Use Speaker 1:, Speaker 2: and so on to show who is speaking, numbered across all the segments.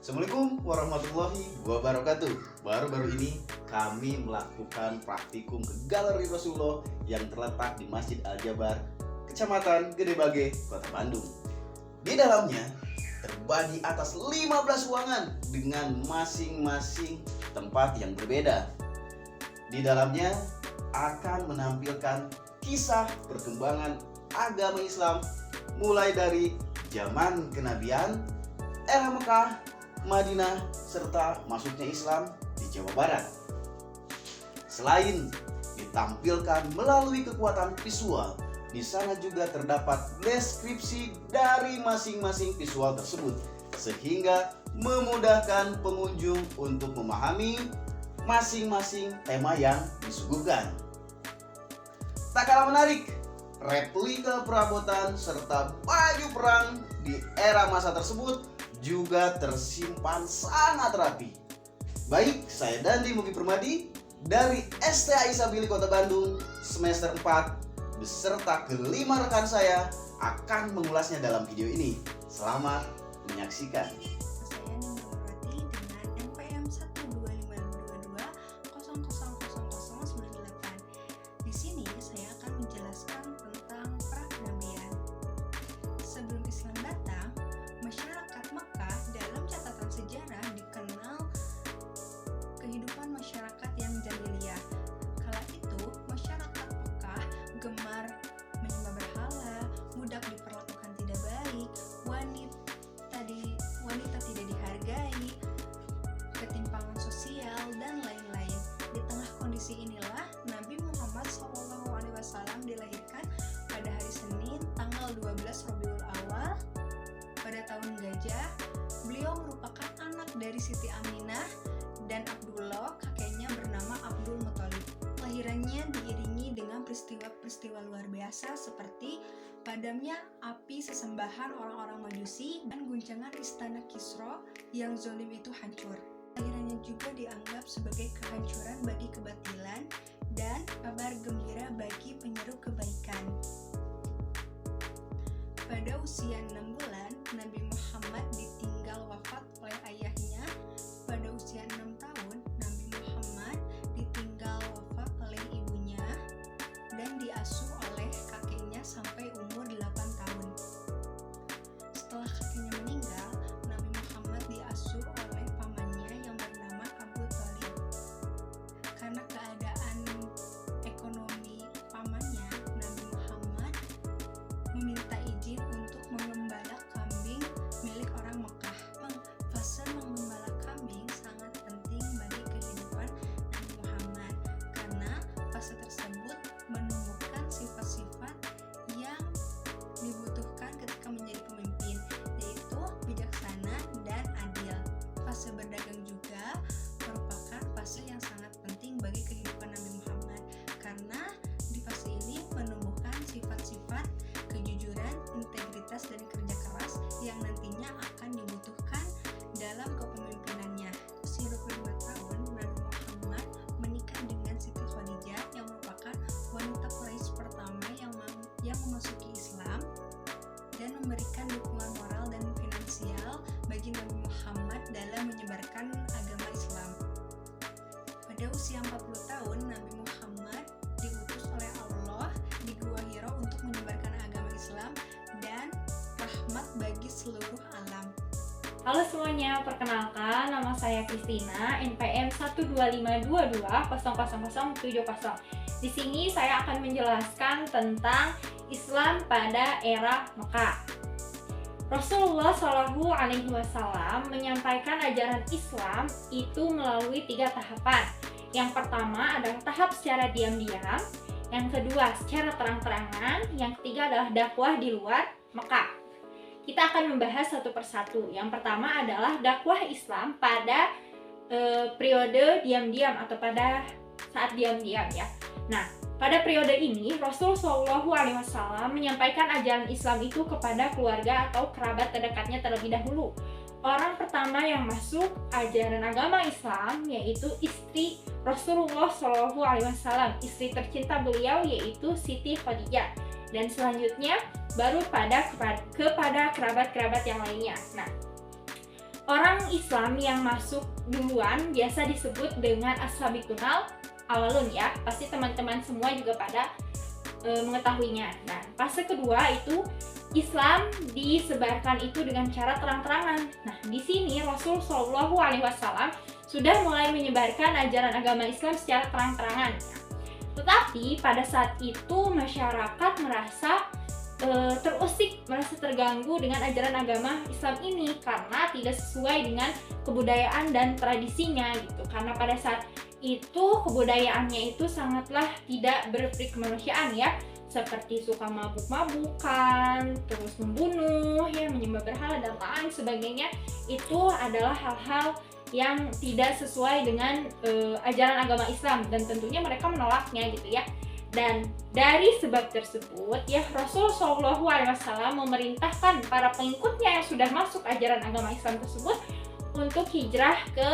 Speaker 1: Assalamualaikum warahmatullahi wabarakatuh. Baru-baru ini kami melakukan praktikum ke Galeri Rasulullah yang terletak di Masjid Al-Jabar, Kecamatan Gedebage, Kota Bandung. Di dalamnya terbagi atas 15 ruangan dengan masing-masing tempat yang berbeda. Di dalamnya akan menampilkan kisah perkembangan agama Islam mulai dari zaman kenabian, era Mekah, Madinah, serta masuknya Islam di Jawa Barat. Selain ditampilkan melalui kekuatan visual, di sana juga terdapat deskripsi dari masing-masing visual tersebut, sehingga memudahkan pengunjung untuk memahami masing-masing tema yang disuguhkan. Tak kalah menarik, replika perabotan serta baju perang di era masa tersebut juga tersimpan sangat rapi. Baik, saya Dandi Mugi Permadi dari STA Isabili Kota Bandung semester 4 beserta kelima rekan saya akan mengulasnya dalam video ini. Selamat menyaksikan.
Speaker 2: Saya Nurati dengan NPM 12522000098. Di sini saya akan menjelaskan tentang perdamaian. Sebelum Islam datang, masyarakat Mekah dalam catatan sejarah dikenal kehidupan masyarakat yang jahiliyah. Kala itu, masyarakat Mekah gemar menyembah berhala, mudah diperlakukan tidak baik, wanita tidak dihargai, ketimpangan sosial, dan lain-lain. Di tengah kondisi inilah Nabi Muhammad SAW dilahirkan pada hari Senin tanggal 12 Rabiul Awal pada tahun Gajah. Beliau merupakan anak dari Siti Aminah dan Abdullah, kakeknya bernama Abdul Muthalib. Lahirannya diiringi dengan peristiwa-peristiwa luar biasa seperti padamnya api sesembahan orang-orang Majusi dan guncangan istana Kisra yang zalim itu hancur. Lahirannya juga dianggap sebagai kehancuran bagi kebatilan dan kabar gembira bagi penyeru kebaikan. Pada usia 6 bulan, Nabi Muhammad ditinggal wafat oleh ayahnya. Pada usia 6 tahun, Nabi Muhammad ditinggal wafat oleh ibunya dan diasuh oleh kakeknya sampai umur 8 tahun. Setelah kakeknya meninggal, Nabi Muhammad diasuh oleh pamannya yang bernama Abu Thalib. Karena keadaan ekonomi pamannya, Nabi Muhammad meminta izin untuk mengembala kambing milik orang Mekah. Fase mengembala kambing sangat penting bagi kehidupan Nabi Muhammad karena fase tersebut menumbuhkan sifat-sifat yang dibutuhkan ketika menjadi pemimpin, yaitu bijaksana dan adil. Fase berdagang juga merupakan fase yang sangat penting bagi kehidupan Nabi Muhammad karena di fase ini menumbuhkan sifat-sifat kejujuran, integritas, dan kerja keras yang nantinya akan dibutuhkan dalam kepemimpinannya. Usia 25 tahun, Nabi Muhammad menikah dengan Siti Khadijah yang merupakan wanita Quraisy pertama yang memasuki Islam dan memberikan dukungan moral dan finansial bagi Nabi Muhammad dalam menyebarkan agama Islam. Pada usia 40 tahun, Nabi Muhammad diutus oleh Allah di Gua Hira untuk menyebarkan agama Islam dan rahmat bagi seluruh alam.
Speaker 3: Halo semuanya, perkenalkan nama saya Kristina, NPM 12522000070. Di sini saya akan menjelaskan tentang Islam pada era Mekah. Rasulullah SAW menyampaikan ajaran Islam itu melalui 3 tahapan. Yang pertama adalah tahap secara diam-diam, yang kedua secara terang-terangan, yang ketiga adalah dakwah di luar Mekah. Kita akan membahas satu persatu. Yang pertama adalah dakwah Islam pada periode diam-diam atau pada saat diam-diam ya. Nah, pada periode ini Rasulullah SAW menyampaikan ajaran Islam itu kepada keluarga atau kerabat terdekatnya terlebih dahulu. Orang pertama yang masuk ajaran agama Islam yaitu istri Rasulullah SAW, istri tercinta beliau yaitu Siti Khadijah. Dan selanjutnya baru kepada kerabat-kerabat yang lainnya. Nah, orang Islam yang masuk duluan biasa disebut dengan as-sabiqunal awalun ya. Pasti teman-teman semua juga pada mengetahuinya. Nah, fase kedua itu Islam disebarkan itu dengan cara terang-terangan. Nah, di sini Rasul Shallallahu Alaihi Wasallam sudah mulai menyebarkan ajaran agama Islam secara terang-terangan. Tetapi pada saat itu masyarakat merasa terusik, merasa terganggu dengan ajaran agama Islam ini karena tidak sesuai dengan kebudayaan dan tradisinya gitu. Karena pada saat itu kebudayaannya itu sangatlah tidak berperi kemanusiaan ya, seperti suka mabuk-mabukan, terus membunuh, ya, menyembah berhala dan lain sebagainya. Itu adalah hal-hal yang tidak sesuai dengan ajaran agama Islam dan tentunya mereka menolaknya gitu ya. Dan dari sebab tersebut ya Rasul Shallallahu Alaihi Wasallam memerintahkan para pengikutnya yang sudah masuk ajaran agama Islam tersebut untuk hijrah ke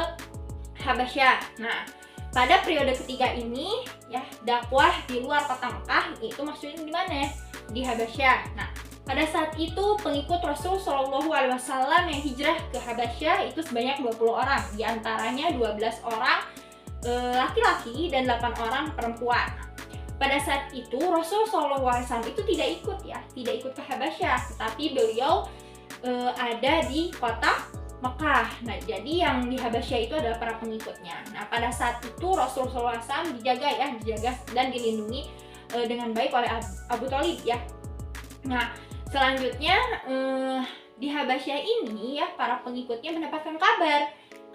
Speaker 3: Habasyah. Nah, pada periode ketiga ini ya dakwah di luar kota Mekah itu maksudnya di mana ya? Di Habasyah. Nah, pada saat itu pengikut Rasul Shallallahu Alaihi Wasallam yang hijrah ke Habasyah itu sebanyak 20 orang, di antaranya 12 orang laki-laki dan 8 orang perempuan. Pada saat itu Rasul Shallallahu Alaihi Wasallam itu tidak ikut ke Habasyah, tetapi beliau ada di kota Mekah. Nah, jadi yang di Habasyah itu adalah para pengikutnya. Nah, pada saat itu Rasul Shallallahu Alaihi Wasallam dijaga dan dilindungi dengan baik oleh Abu Thalib ya. Nah, selanjutnya di Habasyah ini ya para pengikutnya mendapatkan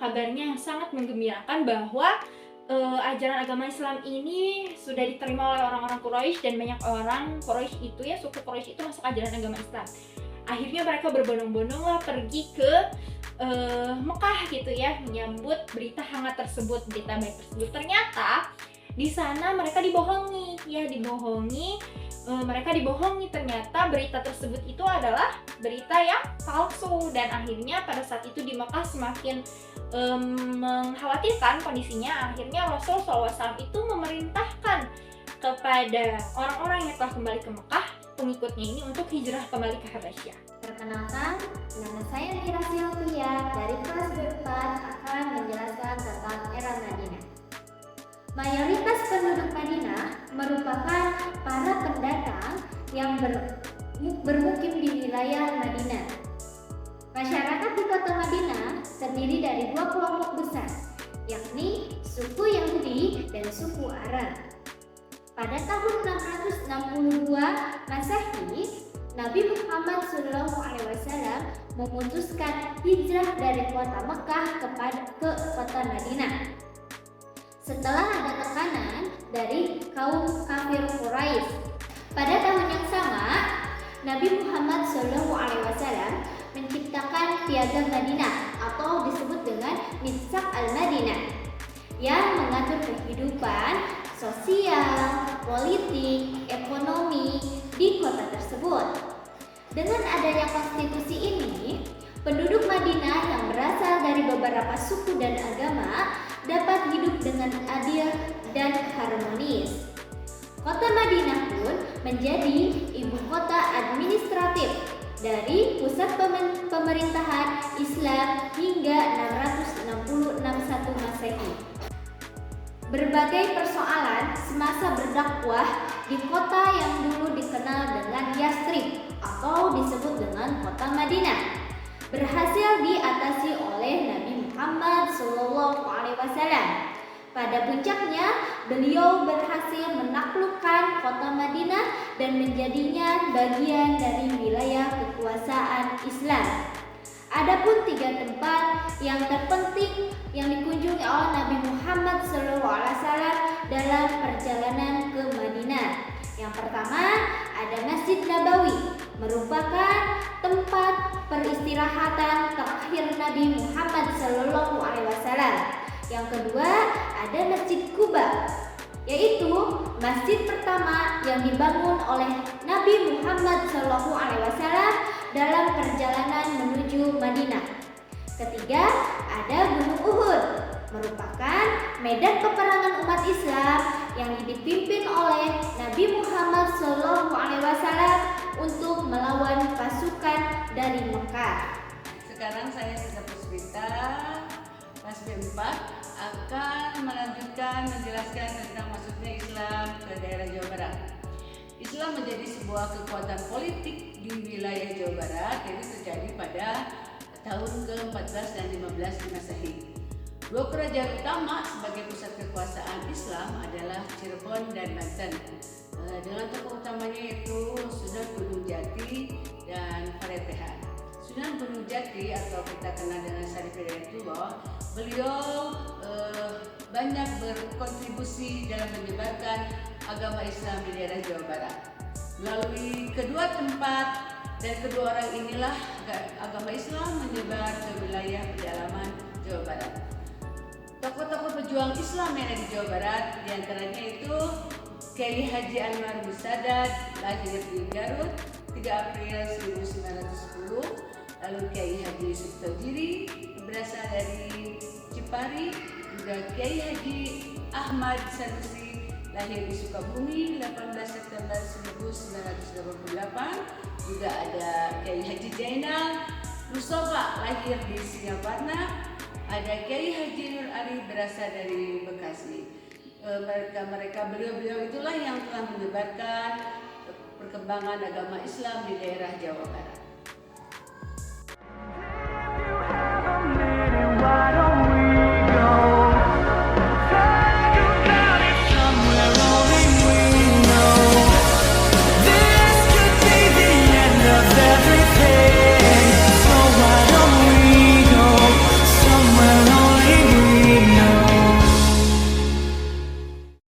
Speaker 3: kabarnya yang sangat menggembirakan bahwa ajaran agama Islam ini sudah diterima oleh orang-orang Quraisy dan banyak orang Quraisy itu ya, suku Quraisy itu masuk ajaran agama Islam. Akhirnya mereka berbondong-bondong lah pergi ke Mekah gitu ya, menyambut berita hangat tersebut, berita baik tersebut. Ternyata di sana mereka dibohongi. Mereka dibohongi, ternyata berita tersebut itu adalah berita yang palsu dan akhirnya pada saat itu di Mekah semakin mengkhawatirkan kondisinya. Akhirnya Rasul SAW itu memerintahkan kepada orang-orang yang telah kembali ke Mekah, pengikutnya ini untuk hijrah kembali ke Habasyah.
Speaker 4: Perkenalkan, nama saya Kira Silvia dari kelas B4 akan menjelaskan tentang era Madinah. Mayoritas penduduk Madinah merupakan para pendatang yang bermukim di wilayah Madinah. Masyarakat di kota Madinah terdiri dari dua kelompok besar, yakni suku Yahudi dan suku Arab. Pada tahun 662 Masehi, Nabi Muhammad SAW memutuskan hijrah dari kota Mekah ke kota Madinah. Setelah ada tekanan dari kaum kafir Quraisy, pada tahun yang sama Nabi Muhammad SAW menciptakan Piagam Madinah atau disebut dengan Mitsaq al-Madinah yang mengatur kehidupan sosial, politik, ekonomi di kota tersebut. Dengan adanya konstitusi ini, penduduk Madinah yang berasal dari beberapa suku dan agama dapat hidup dengan adil dan harmonis. Kota Madinah pun menjadi ibu kota administratif dari pusat pemerintahan Islam hingga 666 Masehi. Berbagai persoalan semasa berdakwah di kota yang dulu dikenal dengan Yathrib atau disebut dengan kota Madinah berhasil diatasi oleh Nabi Muhammad SAW. Pada puncaknya, beliau berhasil menaklukkan kota Madinah dan menjadinya bagian dari wilayah kekuasaan Islam. Adapun 3 tempat yang terpenting yang dikunjungi oleh Nabi Muhammad SAW dalam perjalanan ke Madinah. Yang pertama ada Masjid Nabawi, merupakan tempat peristirahatan terakhir Nabi Muhammad SAW. Yang kedua ada Masjid Quba, yaitu masjid pertama yang dibangun oleh Nabi Muhammad SAW dalam perjalanan menuju Madinah. Ketiga ada Gunung Uhud, merupakan medan peperangan umat Islam yang dipimpin oleh Nabi Muhammad SAW untuk melawan pasukan dari Mekah.
Speaker 5: Sekarang saya Siza Puspita kita kelas B4 akan melanjutkan menjelaskan tentang masuknya Islam ke daerah Jawa Barat. Islam menjadi sebuah kekuatan politik di wilayah Jawa Barat, yaitu terjadi pada tahun ke-14 dan 15 Masehi. Dua kerajaan utama sebagai pusat kekuasaan Islam adalah Cirebon dan Banten. Dengan tokoh utamanya yaitu Sunan Gunung Jati dan Paretehan. Sunan Gunung Jati atau kita kenal dengan Syarif Hidayatullah, beliau banyak berkontribusi dalam menyebarkan agama Islam di daerah Jawa Barat. Melalui kedua tempat dan kedua orang inilah agama Islam menyebar ke wilayah pedalaman Jawa Barat. Tokoh-tokoh pejuang Islam yang ada di Jawa Barat diantaranya itu Kiai Haji Anwar Musadat, lahir di Garut 3 April 1910. Lalu Kiai Haji Yusuf Tauhiri berasal dari Cipari, juga Kiai Haji Ahmad Sanusi lahir di Sukabumi 18 September 1988. Juga ada Kiai Haji Zainal Mustafa lahir di Singaparna. Ada Kiai Haji Nur Ali berasal dari Bekasi. Beliau itulah yang telah menyebarkan perkembangan agama Islam di daerah Jawa Barat.